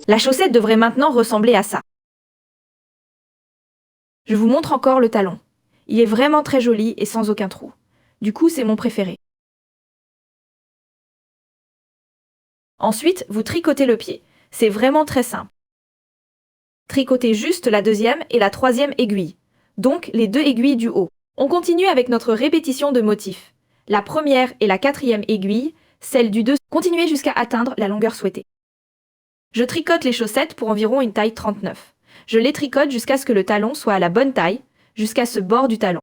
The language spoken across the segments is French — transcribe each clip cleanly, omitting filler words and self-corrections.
La chaussette devrait maintenant ressembler à ça. Je vous montre encore le talon. Il est vraiment très joli et sans aucun trou. Du coup, c'est mon préféré. Ensuite, vous tricotez le pied. C'est vraiment très simple. Tricotez juste la deuxième et la troisième aiguille, donc les deux aiguilles du haut. On continue avec notre répétition de motifs. La première et la quatrième aiguille, celle du dessus. Continuez jusqu'à atteindre la longueur souhaitée. Je tricote les chaussettes pour environ une taille 39. Je les tricote jusqu'à ce que le talon soit à la bonne taille, jusqu'à ce bord du talon.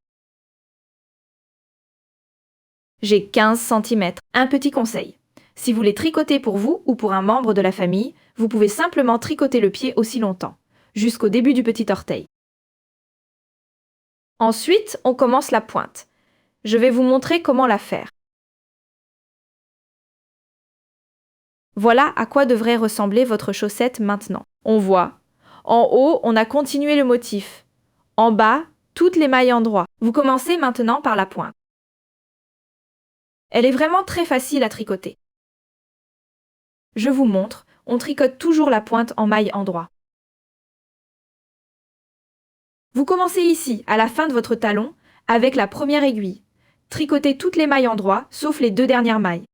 J'ai 15 cm. Un petit conseil. Si vous les tricotez pour vous ou pour un membre de la famille, vous pouvez simplement tricoter le pied aussi longtemps, jusqu'au début du petit orteil. Ensuite, on commence la pointe. Je vais vous montrer comment la faire. Voilà à quoi devrait ressembler votre chaussette maintenant. On voit. En haut, on a continué le motif. En bas, toutes les mailles endroits. Vous commencez maintenant par la pointe. Elle est vraiment très facile à tricoter. Je vous montre, on tricote toujours la pointe en maille endroit. Vous commencez ici, à la fin de votre talon, avec la première aiguille. Tricotez toutes les mailles endroit, sauf les deux dernières mailles.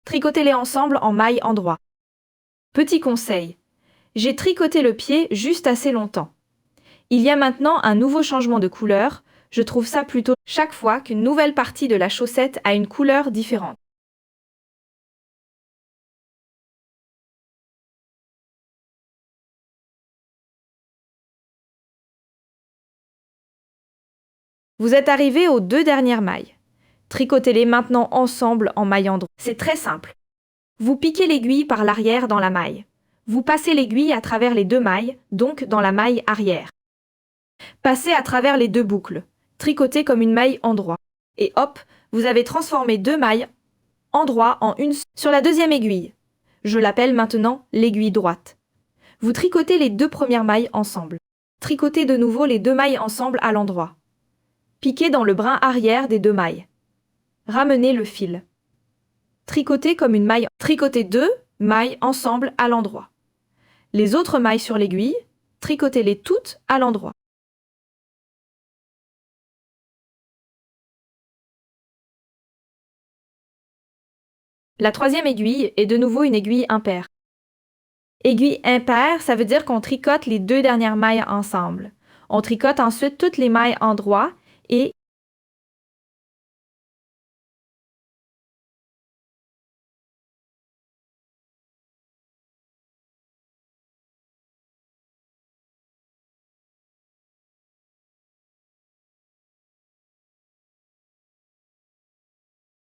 Tricotez-les ensemble en maille endroit. Petit conseil. J'ai tricoté le pied juste assez longtemps. Il y a maintenant un nouveau changement de couleur. Je trouve ça plutôt chaque fois qu'une nouvelle partie de la chaussette a une couleur différente. Vous êtes arrivé aux deux dernières mailles. Tricotez-les maintenant ensemble en maille endroit. C'est très simple. Vous piquez l'aiguille par l'arrière dans la maille. Vous passez l'aiguille à travers les deux mailles, donc dans la maille arrière. Passez à travers les deux boucles. Tricotez comme une maille endroit. Et hop, vous avez transformé deux mailles endroit en une sur la deuxième aiguille. Je l'appelle maintenant l'aiguille droite. Vous tricotez les deux premières mailles ensemble. Tricotez de nouveau les deux mailles ensemble à l'endroit. Piquez dans le brin arrière des deux mailles. Ramenez le fil. Tricotez comme une maille. Tricotez deux mailles ensemble à l'endroit. Les autres mailles sur l'aiguille, tricotez-les toutes à l'endroit. La troisième aiguille est de nouveau une aiguille impaire. Aiguille impaire, ça veut dire qu'on tricote les deux dernières mailles ensemble. On tricote ensuite toutes les mailles endroit et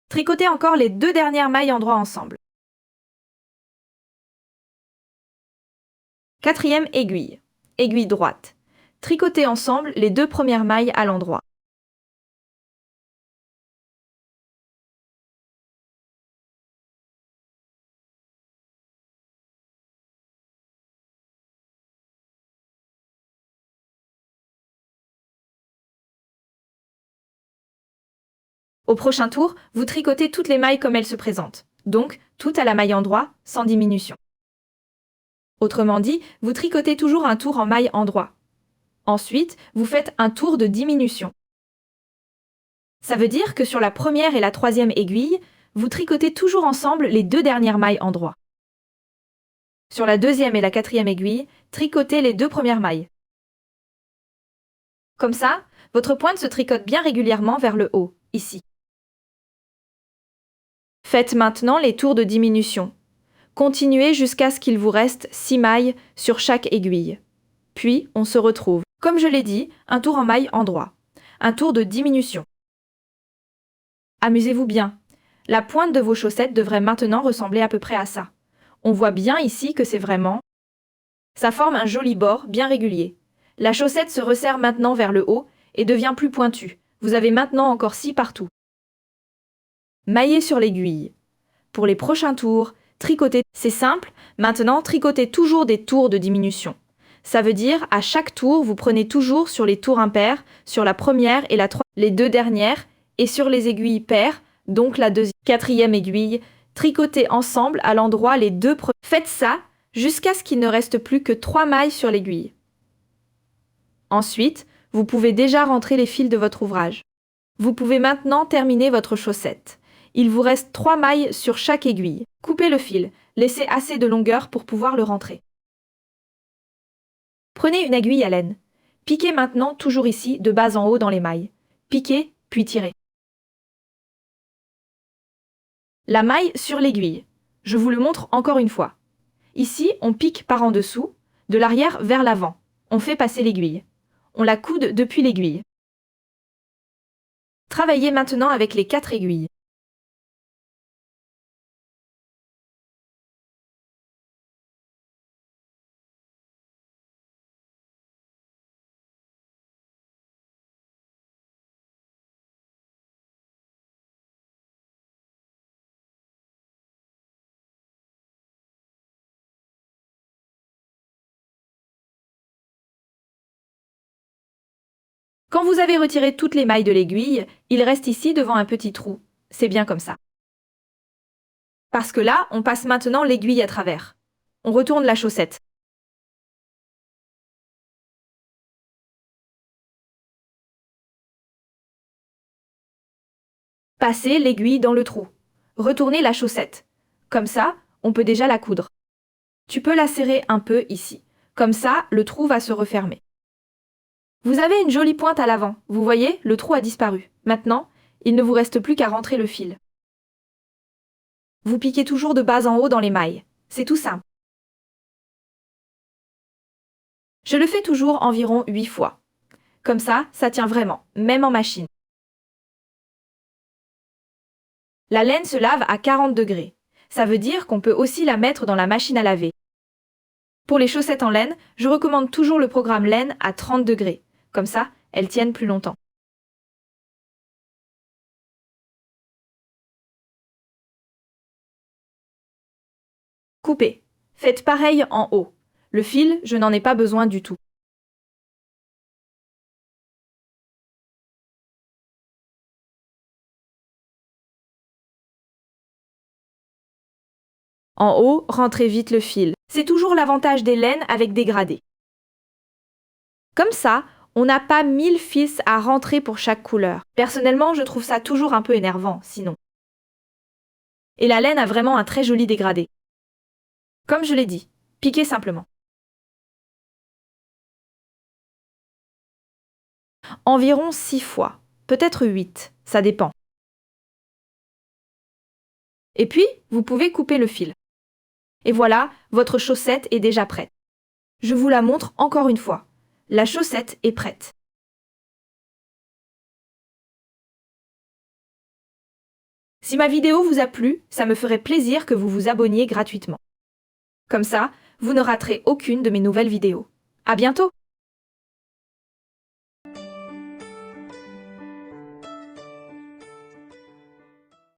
tricotez encore les deux dernières mailles endroit ensemble. Quatrième aiguille. Aiguille droite. Tricotez ensemble les deux premières mailles à l'endroit. Au prochain tour, vous tricotez toutes les mailles comme elles se présentent, donc toutes à la maille endroit, sans diminution. Autrement dit, vous tricotez toujours un tour en maille endroit. Ensuite, vous faites un tour de diminution. Ça veut dire que sur la première et la troisième aiguille, vous tricotez toujours ensemble les deux dernières mailles endroit. Sur la deuxième et la quatrième aiguille, tricotez les deux premières mailles. Comme ça, votre pointe se tricote bien régulièrement vers le haut, ici. Faites maintenant les tours de diminution. Continuez jusqu'à ce qu'il vous reste 6 mailles sur chaque aiguille. Puis, on se retrouve. Comme je l'ai dit, un tour en maille endroit. Un tour de diminution. Amusez-vous bien. La pointe de vos chaussettes devrait maintenant ressembler à peu près à ça. On voit bien ici que c'est vraiment... Ça forme un joli bord bien régulier. La chaussette se resserre maintenant vers le haut et devient plus pointue. Vous avez maintenant encore 6 partout. Maillez sur l'aiguille. Pour les prochains tours, tricotez. C'est simple, maintenant tricotez toujours des tours de diminution. Ça veut dire, à chaque tour, vous prenez toujours sur les tours impairs, sur la première et la troisième, les deux dernières, et sur les aiguilles paires, donc la deuxième, quatrième aiguille, Tricotez ensemble à l'endroit les deux premiers. Faites ça jusqu'à ce qu'il ne reste plus que 3 mailles sur l'aiguille. Ensuite, vous pouvez déjà rentrer les fils de votre ouvrage. Vous pouvez maintenant terminer votre chaussette. Il vous reste 3 mailles sur chaque aiguille. Coupez le fil, laissez assez de longueur pour pouvoir le rentrer. Prenez une aiguille à laine. Piquez maintenant toujours ici, de bas en haut dans les mailles. Piquez, puis tirez. La maille sur l'aiguille. Je vous le montre encore une fois. Ici, on pique par en dessous, de l'arrière vers l'avant. On fait passer l'aiguille. On la coude depuis l'aiguille. Travaillez maintenant avec les 4 aiguilles. Quand vous avez retiré toutes les mailles de l'aiguille, il reste ici devant un petit trou. C'est bien comme ça. Parce que là, on passe maintenant l'aiguille à travers. On retourne la chaussette. Passez l'aiguille dans le trou. Retournez la chaussette. Comme ça, on peut déjà la coudre. Tu peux la serrer un peu ici. Comme ça, le trou va se refermer. Vous avez une jolie pointe à l'avant. Vous voyez, le trou a disparu. Maintenant, il ne vous reste plus qu'à rentrer le fil. Vous piquez toujours de bas en haut dans les mailles. C'est tout simple. Je le fais toujours environ 8 fois. Comme ça tient vraiment, même en machine. La laine se lave à 40 degrés. Ça veut dire qu'on peut aussi la mettre dans la machine à laver. Pour les chaussettes en laine, je recommande toujours le programme laine à 30 degrés. Comme ça, elles tiennent plus longtemps. Coupez. Faites pareil en haut. Le fil, je n'en ai pas besoin du tout. En haut, rentrez vite le fil. C'est toujours l'avantage des laines avec des gradés. Comme ça, on n'a pas 1000 fils à rentrer pour chaque couleur. Personnellement, je trouve ça toujours un peu énervant, sinon. Et la laine a vraiment un très joli dégradé. Comme je l'ai dit, piquez simplement. Environ 6 fois, peut-être 8, ça dépend. Et puis, vous pouvez couper le fil. Et voilà, votre chaussette est déjà prête. Je vous la montre encore une fois. La chaussette est prête. Si ma vidéo vous a plu, ça me ferait plaisir que vous vous abonniez gratuitement. Comme ça, vous ne raterez aucune de mes nouvelles vidéos. À bientôt!